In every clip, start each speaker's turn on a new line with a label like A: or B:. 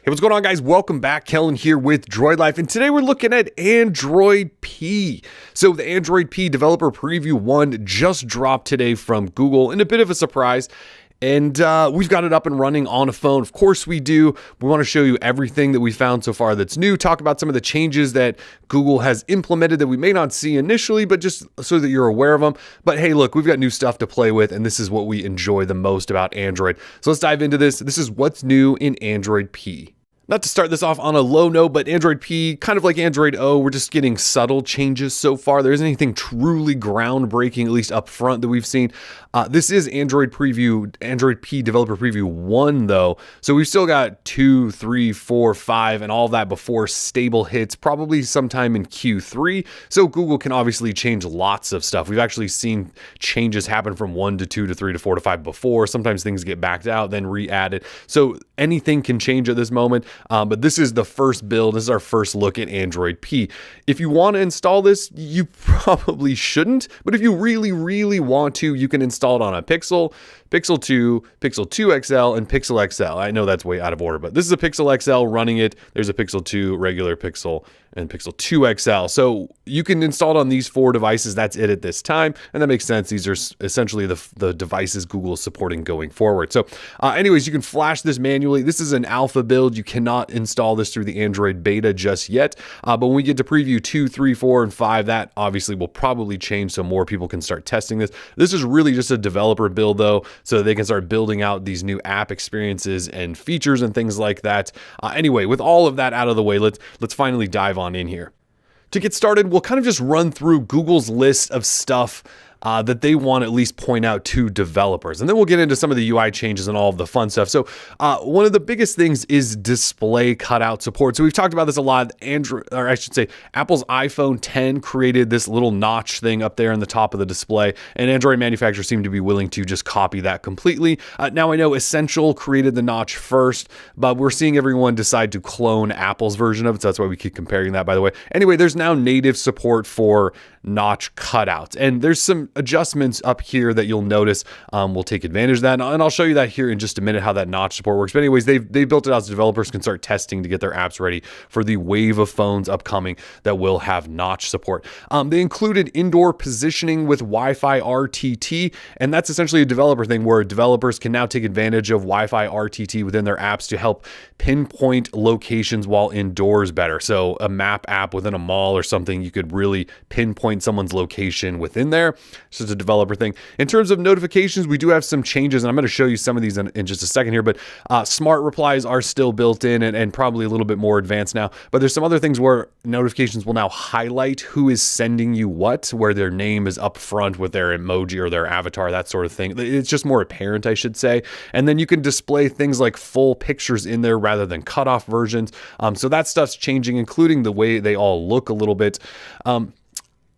A: Hey, what's going on, guys? Welcome back. Kellen here with Droid Life, and today we're looking at Android P. So the Android P Developer Preview 1 just dropped today from Google in a bit of a surprise. And we've got it up and running on a phone. Of course we do. We want to show you everything that we found so far that's new, talk about some of the changes that Google has implemented that we may not see initially, but just so that you're aware of them. But hey, look, we've got new stuff to play with, and this is what we enjoy the most about Android. So let's dive into this. This is what's new in Android P. Not to start this off on a low note, but Android P, kind of like Android O, we're just getting subtle changes so far. There isn't anything truly groundbreaking, at least up front, that we've seen. This is Android P Developer Preview 1, though. So we've still got 2, 3, 4, 5, and all that before stable hits, probably sometime in Q3. So Google can obviously change lots of stuff. We've actually seen changes happen from 1 to 2 to 3 to 4 to 5 before. Sometimes things get backed out, then re-added. So anything can change at this moment. But this is the first build. This is our first look at Android P. If you want to install this, you probably shouldn't. But if you really, really want to, you can install it on a Pixel, Pixel 2, Pixel 2 XL, and Pixel XL. I know that's way out of order, but this is a Pixel XL running it. There's a Pixel 2, regular Pixel, and Pixel 2 XL. So you can install it on these 4 devices. That's it at this time. And that makes sense. These are essentially the devices Google is supporting going forward. So anyways, you can flash this manually. This is an alpha build. You cannot install this through the Android beta just yet. But when we get to preview 2, 3, 4, and 5, that obviously will probably change so more people can start testing this. This is really just a developer build, though, so they can start building out these new app experiences and features and things like that. Anyway, with all of that out of the way, let's finally dive on in here. To get started, we'll kind of just run through Google's list of stuff that they want to at least point out to developers. And then we'll get into some of the UI changes and all of the fun stuff. So one of the biggest things is display cutout support. So we've talked about this a lot. Apple's iPhone 10 created this little notch thing up there in the top of the display, and Android manufacturers seem to be willing to just copy that completely. Now I know Essential created the notch first, but we're seeing everyone decide to clone Apple's version of it. So that's why we keep comparing that, by the way. Anyway, there's now native support for notch cutouts, and there's some adjustments up here that you'll notice. We'll take advantage of that, and I'll show you that here in just a minute, how that notch support works. But anyways, they built it out so developers can start testing to get their apps ready for the wave of phones upcoming that will have notch support. They included indoor positioning with Wi-Fi RTT, and that's essentially a developer thing where developers can now take advantage of Wi-Fi RTT within their apps to help pinpoint locations while indoors better. So a map app within a mall or something, you could really pinpoint someone's location within there. It's just a developer thing. In terms of notifications, we do have some changes, and I'm going to show you some of these in just a second here, but smart replies are still built in and probably a little bit more advanced now. But there's some other things where notifications will now highlight who is sending you what, where their name is up front with their emoji or their avatar, that sort of thing. It's just more apparent, I should say. And then you can display things like full pictures in there rather than cutoff versions. So that stuff's changing, including the way they all look a little bit.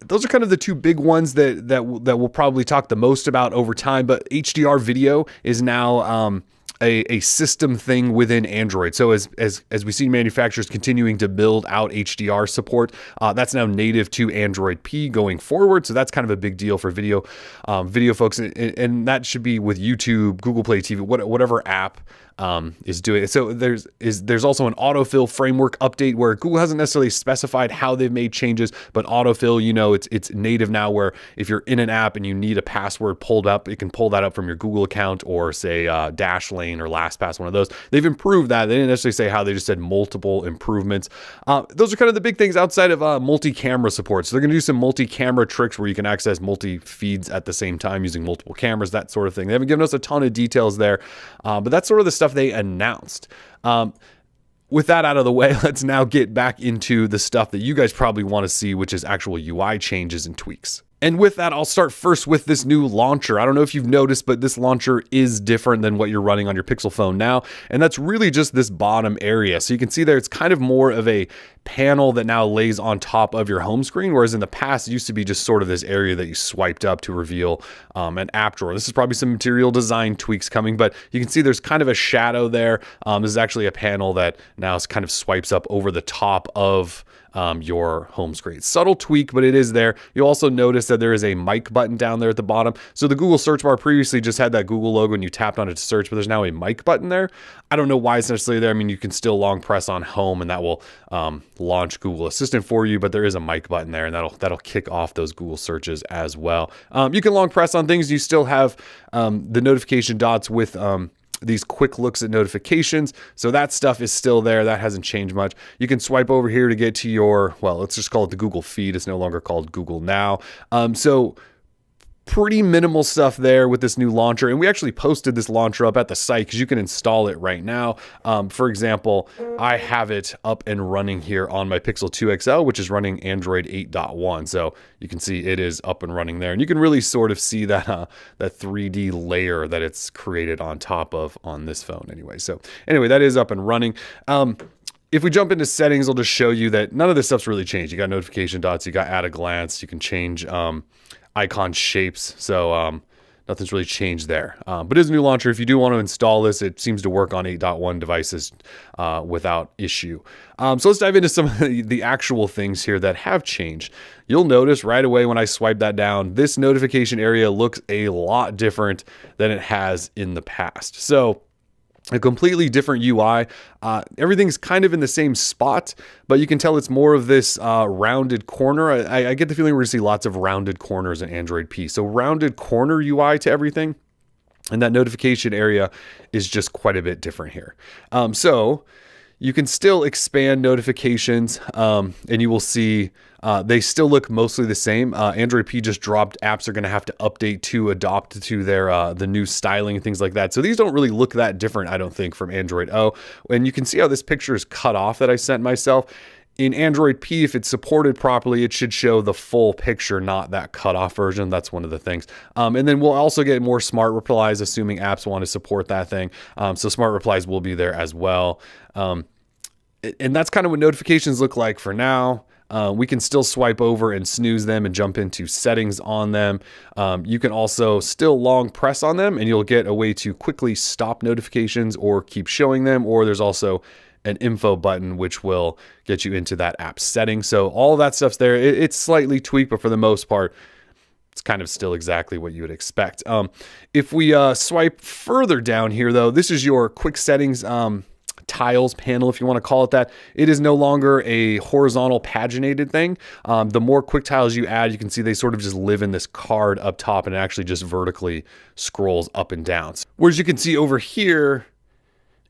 A: Those are kind of the two big ones that we'll probably talk the most about over time. But HDR video is now a system thing within Android. So as we see manufacturers continuing to build out HDR support, that's now native to Android P going forward. So that's kind of a big deal for video folks, and that should be with YouTube, Google Play TV, whatever app is doing it. So there's also an autofill framework update where Google hasn't necessarily specified how they've made changes, but autofill, it's native now, where if you're in an app and you need a password pulled up, it can pull that up from your Google account or say Dashlane or LastPass, one of those. They've improved that. They didn't necessarily say how, they just said multiple improvements. Those are kind of the big things outside of multi-camera support. So they're going to do some multi-camera tricks where you can access multi-feeds at the same time using multiple cameras, that sort of thing. They haven't given us a ton of details there, but that's sort of the stuff they announced. With that out of the way, let's now get back into the stuff that you guys probably want to see, which is actual UI changes and tweaks. And with that, I'll start first with this new launcher. I don't know if you've noticed, but this launcher is different than what you're running on your Pixel phone now. And that's really just this bottom area. So you can see there, it's kind of more of a panel that now lays on top of your home screen, whereas in the past, it used to be just sort of this area that you swiped up to reveal an app drawer. This is probably some material design tweaks coming, but you can see there's kind of a shadow there. This is actually a panel that now kind of swipes up over the top of your home screen. Subtle tweak, but it is there. You'll also notice that there is a mic button down there at the bottom. So the Google search bar previously just had that Google logo and you tapped on it to search, but there's now a mic button there. I don't know why it's necessarily there. I mean, you can still long press on home and that will launch Google Assistant for you, but there is a mic button there and that'll kick off those Google searches as well. You can long press on things. You still have the notification dots with these quick looks at notifications. So that stuff is still there. That hasn't changed much. You can swipe over here to get to your, well, let's just call it the Google feed. It's no longer called Google Now. So pretty minimal stuff there with this new launcher. And we actually posted this launcher up at the site because you can install it right now. For example, I have it up and running here on my Pixel 2 XL, which is running Android 8.1. So you can see it is up and running there. And you can really sort of see that that 3D layer that it's created on top of on this phone anyway. So anyway, that is up and running. If we jump into settings, I'll just show you that none of this stuff's really changed. You got notification dots, you got at a glance, you can change icon shapes. So nothing's really changed there. But it is a new launcher. If you do want to install this, it seems to work on 8.1 devices without issue. So let's dive into some of the actual things here that have changed. You'll notice right away when I swipe that down, this notification area looks a lot different than it has in the past. So a completely different UI. Everything's kind of in the same spot, but you can tell it's more of this rounded corner. I get the feeling we're going to see lots of rounded corners in Android P. So rounded corner UI to everything. And that notification area is just quite a bit different here. So you can still expand notifications and you will see they still look mostly the same. Android P just dropped. Apps are going to have to update to adopt to their the new styling and things like that. So these don't really look that different, I don't think, from Android O. And you can see how this picture is cut off that I sent myself. In Android P, if it's supported properly, it should show the full picture, not that cut off version. That's one of the things. And then we'll also get more smart replies, assuming apps want to support that thing. So smart replies will be there as well. And that's kind of what notifications look like for now. We can still swipe over and snooze them and jump into settings on them. You can also still long press on them and you'll get a way to quickly stop notifications or keep showing them. Or there's also an info button, which will get you into that app setting. So all of that stuff's there. It's slightly tweaked, but for the most part, it's kind of still exactly what you would expect. If we swipe further down here, though, this is your quick settings tiles panel, if you want to call it that. It is no longer a horizontal paginated thing. The more quick tiles you add, you can see they sort of just live in this card up top and it actually just vertically scrolls up and down. Whereas you can see over here,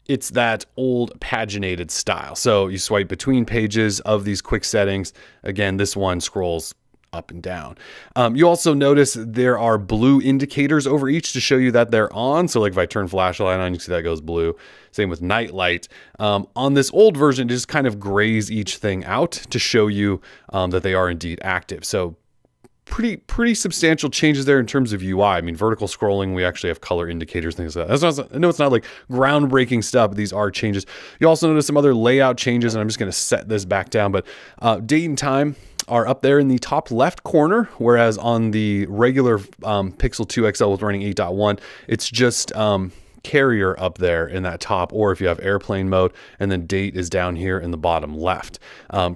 A: it's that old paginated style. So you swipe between pages of these quick settings. Again, this one scrolls up and down. You also notice there are blue indicators over each to show you that they're on. So like if I turn flashlight on, you see that goes blue. Same with night light. On this old version, it just kind of grays each thing out to show you that they are indeed active. So pretty substantial changes there in terms of UI. I mean, vertical scrolling, we actually have color indicators, things like that. I know it's not like groundbreaking stuff, but these are changes. You also notice some other layout changes, and I'm just going to set this back down, but date and time are up there in the top left corner, whereas on the regular Pixel 2 XL with running 8.1, it's just carrier up there in that top, or if you have airplane mode, and then date is down here in the bottom left.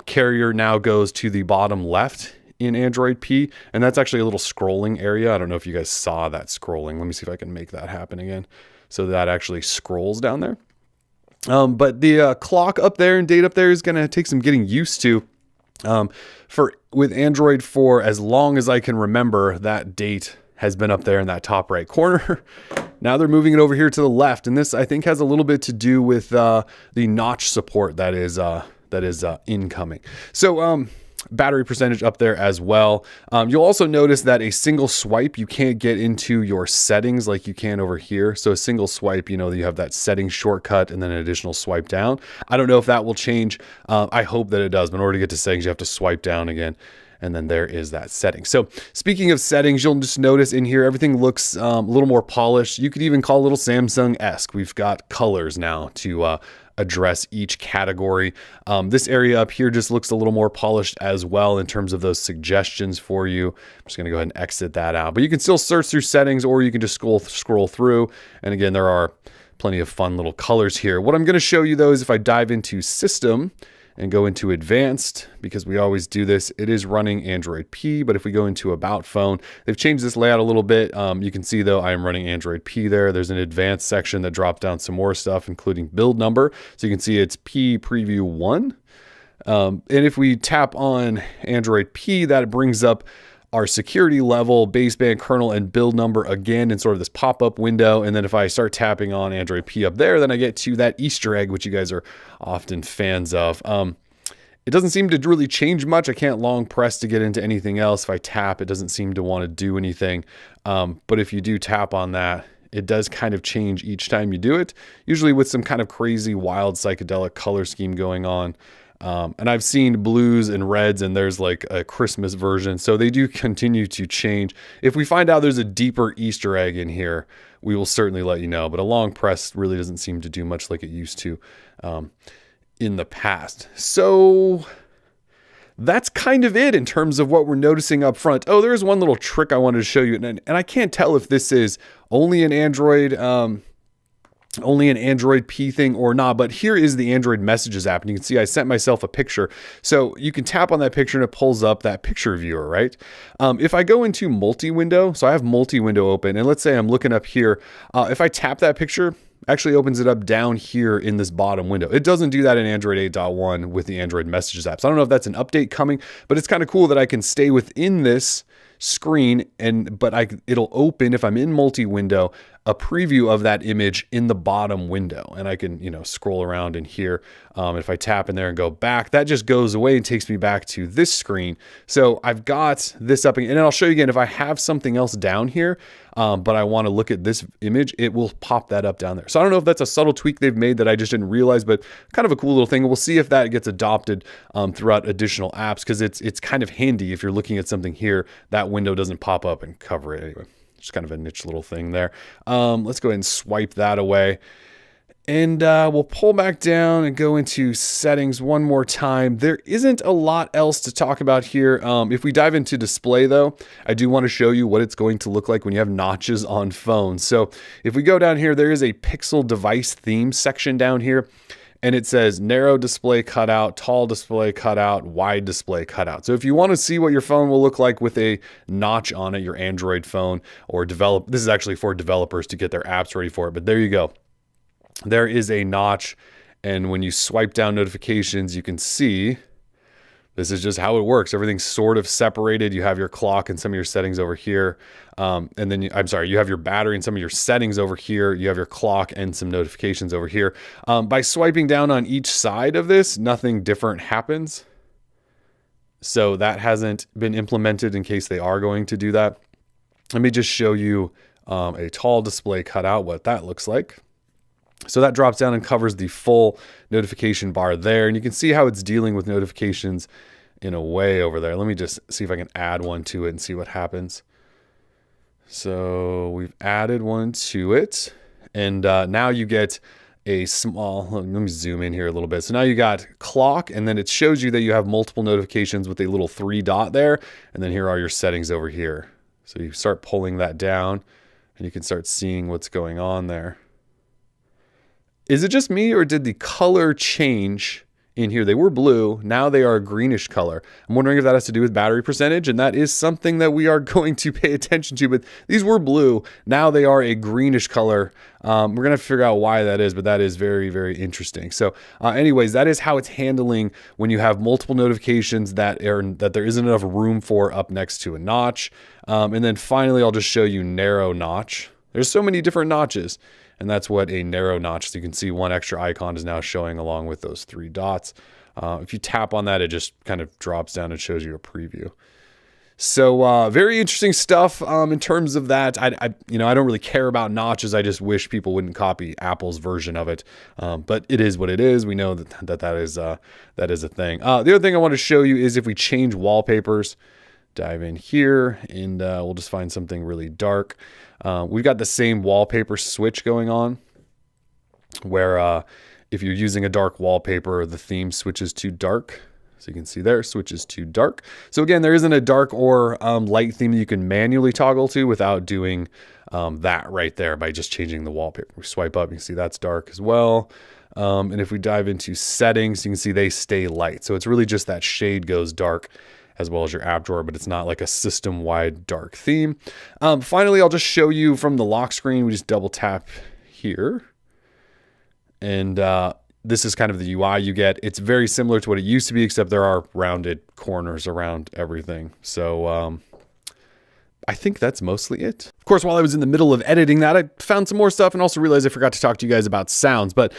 A: Carrier now goes to the bottom left in Android P, and that's actually a little scrolling area. I don't know if you guys saw that scrolling. Let me see if I can make that happen again. So that actually scrolls down there. But the clock up there and date up there is going to take some getting used to. With Android for as long as I can remember, that date has been up there in that top right corner. Now they're moving it over here to the left, and this I think has a little bit to do with the notch support that is incoming. So battery percentage up there as well. You'll also notice that a single swipe, you can't get into your settings like you can over here. So a single swipe, you know, you have that settings shortcut and then an additional swipe down. I don't know if that will change. I hope that it does, but in order to get to settings, you have to swipe down again. And then there is that setting. So speaking of settings, you'll just notice in here, everything looks a little more polished. You could even call it a little Samsung-esque. We've got colors now to address each category. This area up here just looks a little more polished as well in terms of those suggestions for you. I'm just gonna go ahead and exit that out, but you can still search through settings, or you can just scroll through. And again, there are plenty of fun little colors here. What I'm gonna show you though is if I dive into system and go into advanced, because we always do this, it is running Android P. But if we go into about phone, they've changed this layout a little bit. You can see though, I am running Android P there. There's an advanced section that drops down some more stuff, including build number. So you can see it's P preview 1. And if we tap on Android P, that brings up our security level, baseband, kernel, and build number again in sort of this pop-up window. And then if I start tapping on Android P up there, then I get to that Easter egg, which you guys are often fans of. It doesn't seem to really change much. I can't long press to get into anything else. If I tap, it doesn't seem to want to do anything. But if you do tap on that, it does kind of change each time you do it, usually with some kind of crazy, wild, psychedelic color scheme going on. And I've seen blues and reds, and there's like a Christmas version. So they do continue to change. If we find out there's a deeper Easter egg in here, we will certainly let you know. But a long press really doesn't seem to do much like it used to in the past. So that's kind of it in terms of what we're noticing up front. Oh, there's one little trick I wanted to show you. And I can't tell if this is only an Android P thing or not, but here is the Android Messages app, and you can see I sent myself a picture. So you can tap on that picture and it pulls up that picture viewer, right? If I go into multi-window, so I have multi-window open, and let's say I'm looking up here, if I tap that picture, actually opens it up down here in this bottom window. It doesn't do that in Android 8.1 with the Android Messages app. So I don't know if that's an update coming, but it's kind of cool that I can stay within this screen, but it'll open, if I'm in multi-window, a preview of that image in the bottom window, and I can scroll around in here. If I tap in there and go back, that just goes away and takes me back to this screen. So I've got this up, and then I'll show you again, if I have something else down here, but I want to look at this image, it will pop that up down there. So I don't know if that's a subtle tweak they've made that I just didn't realize, but kind of a cool little thing. We'll see if that gets adopted throughout additional apps, because it's kind of handy if you're looking at something here, that window doesn't pop up and cover it anyway. Just kind of a niche little thing there. Let's go ahead and swipe that away. And we'll pull back down and go into settings one more time. There isn't a lot else to talk about here. If we dive into display though, I do want to show you what it's going to look like when you have notches on phones. So if we go down here, there is a Pixel device theme section down here. And it says narrow display cutout, tall display cutout, wide display cutout. So if you want to see what your phone will look like with a notch on it, your Android phone, or this is actually for developers to get their apps ready for it, but there you go. There is a notch, and when you swipe down notifications, you can see this is just how it works. Everything's sort of separated. You have your clock and some of your settings over here. And then you have your battery and some of your settings over here. You have your clock and some notifications over here. By swiping down on each side of this, nothing different happens. So that hasn't been implemented in case they are going to do that. Let me just show you a tall display cutout, what that looks like. So that drops down and covers the full notification bar there. And you can see how it's dealing with notifications in a way over there. Let me just see if I can add one to it and see what happens. So we've added one to it. And now you get a small, let me zoom in here a little bit. So now you got clock, and then it shows you that you have multiple notifications with a little 3 dot there. And then here are your settings over here. So you start pulling that down and you can start seeing what's going on there. Is it just me, or did the color change in here? They were blue. Now they are a greenish color. I'm wondering if that has to do with battery percentage, and that is something that we are going to pay attention to. But these were blue. Now they are a greenish color. We're going to have to figure out why that is, but that is very, very interesting. So anyways, that is how it's handling when you have multiple notifications that there isn't enough room for up next to a notch. And then finally, I'll just show you narrow notch. There's so many different notches. And that's what a narrow notch. So you can see one extra icon is now showing along with those 3 dots. If you tap on that, it just kind of drops down and shows you a preview. So very interesting stuff in terms of that. I don't really care about notches. I just wish people wouldn't copy Apple's version of it. But it is what it is. We know that is a thing. The other thing I want to show you is if we change wallpapers, dive in here, and we'll just find something really dark. We've got the same wallpaper switch going on where if you're using a dark wallpaper, the theme switches to dark. So you can see there, switches to dark. So again, there isn't a dark or light theme that you can manually toggle to without doing that right there by just changing the wallpaper. We swipe up, you can see that's dark as well. And if we dive into settings, you can see they stay light. So it's really just that shade goes dark as well as your app drawer, but it's not like a system-wide dark theme. Finally, I'll just show you from the lock screen. We just double tap here. And this is kind of the UI you get. It's very similar to what it used to be, except there are rounded corners around everything. So I think that's mostly it. Of course, while I was in the middle of editing that, I found some more stuff and also realized I forgot to talk to you guys about sounds. But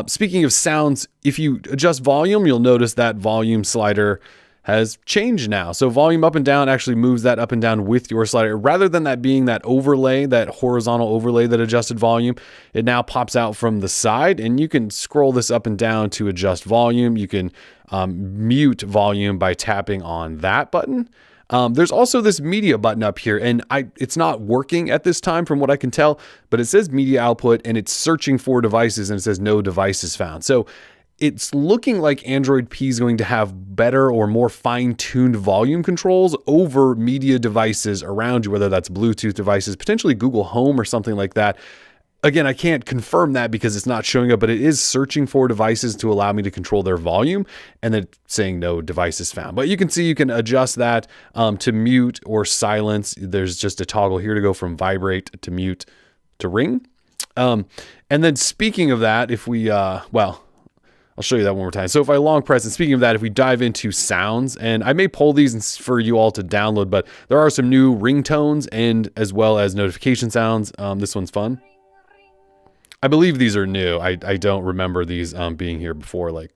A: speaking of sounds, if you adjust volume, you'll notice that volume slider has changed now. So volume up and down actually moves that up and down with your slider. Rather than that being that overlay, that horizontal overlay that adjusted volume, it now pops out from the side, and you can scroll this up and down to adjust volume. You can mute volume by tapping on that button. There's also this media button up here, and it's not working at this time from what I can tell, but it says media output and it's searching for devices and it says no devices found. So it's looking like Android P is going to have better or more fine-tuned volume controls over media devices around you, whether that's Bluetooth devices, potentially Google Home or something like that. Again, I can't confirm that because it's not showing up, but it is searching for devices to allow me to control their volume and then saying no devices found. But you can see you can adjust that to mute or silence. There's just a toggle here to go from vibrate to mute to ring. And then speaking of that, if we, I'll show you that one more time. So if I long press, and speaking of that, if we dive into sounds, and I may pull these for you all to download, but there are some new ringtones and as well as notification sounds. This one's fun. I believe these are new. I don't remember these being here before, like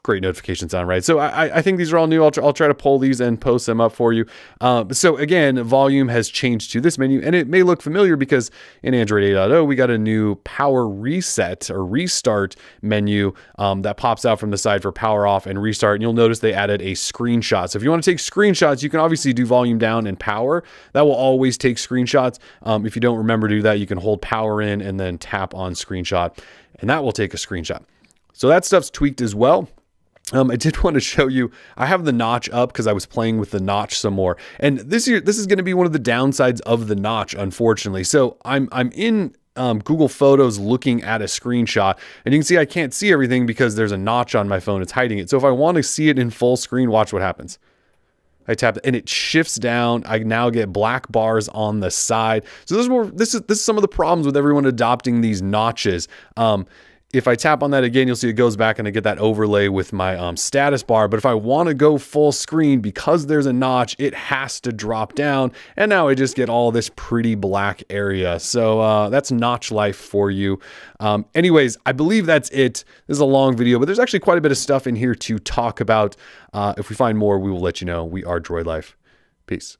A: great notification sound, right? So I think these are all new. I'll try to pull these and post them up for you. So again, volume has changed to this menu, and it may look familiar because in Android 8.0, we got a new power reset or restart menu that pops out from the side for power off and restart. And you'll notice they added a screenshot. So if you want to take screenshots, you can obviously do volume down and power. That will always take screenshots. If you don't remember to do that, you can hold power in and then tap on screenshot, and that will take a screenshot. So that stuff's tweaked as well. I did want to show you, I have the notch up because I was playing with the notch some more. And this is going to be one of the downsides of the notch, unfortunately. So I'm in Google Photos looking at a screenshot, and you can see I can't see everything because there's a notch on my phone. It's hiding it. So if I want to see it in full screen, watch what happens. I tap it and it shifts down. I now get black bars on the side. So this is some of the problems with everyone adopting these notches. If I tap on that again, you'll see it goes back and I get that overlay with my status bar. But if I want to go full screen, because there's a notch, it has to drop down. And now I just get all this pretty black area. So that's notch life for you. Anyways, I believe that's it. This is a long video, but there's actually quite a bit of stuff in here to talk about. If we find more, we will let you know. We are Droid Life. Peace.